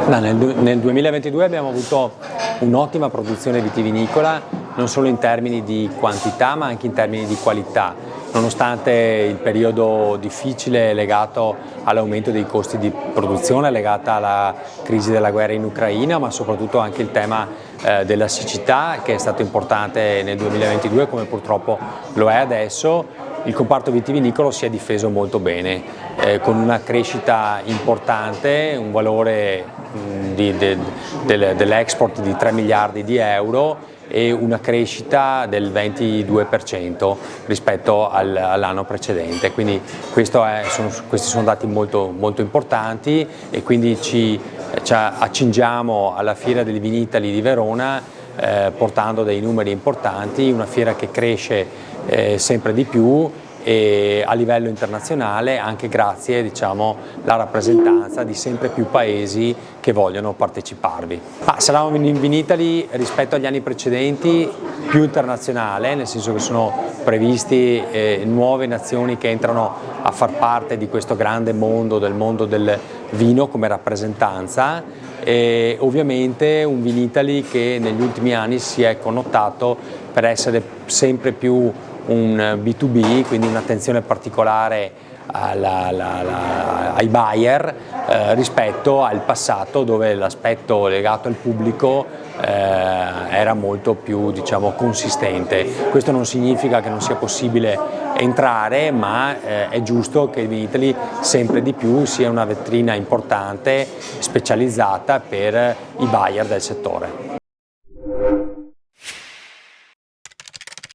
Nel 2022 abbiamo avuto un'ottima produzione vitivinicola, non solo in termini di quantità ma anche in termini di qualità, nonostante il periodo difficile legato all'aumento dei costi di produzione, legata alla crisi della guerra in Ucraina, ma soprattutto anche il tema della siccità, che è stato importante nel 2022 come purtroppo lo è adesso. Il comparto vitivinicolo si è difeso molto bene, con una crescita importante, un valore dell'export di 3 miliardi di euro e una crescita del 22% rispetto all'anno precedente. Quindi questi sono dati molto, molto importanti e quindi ci accingiamo alla Fiera del Vinitaly di Verona portando dei numeri importanti, una fiera che cresce sempre di più e a livello internazionale anche grazie alla rappresentanza di sempre più paesi che vogliono parteciparvi. Sarà un Vinitaly rispetto agli anni precedenti più internazionale, nel senso che sono previsti nuove nazioni che entrano a far parte di questo grande mondo del vino come rappresentanza, e ovviamente un Vinitaly che negli ultimi anni si è connotato per essere sempre più un B2B, quindi un'attenzione particolare ai buyer rispetto al passato, dove l'aspetto legato al pubblico era molto più consistente. Questo non significa che non sia possibile entrare, ma è giusto che il Vinitaly sempre di più sia una vetrina importante, specializzata per i buyer del settore.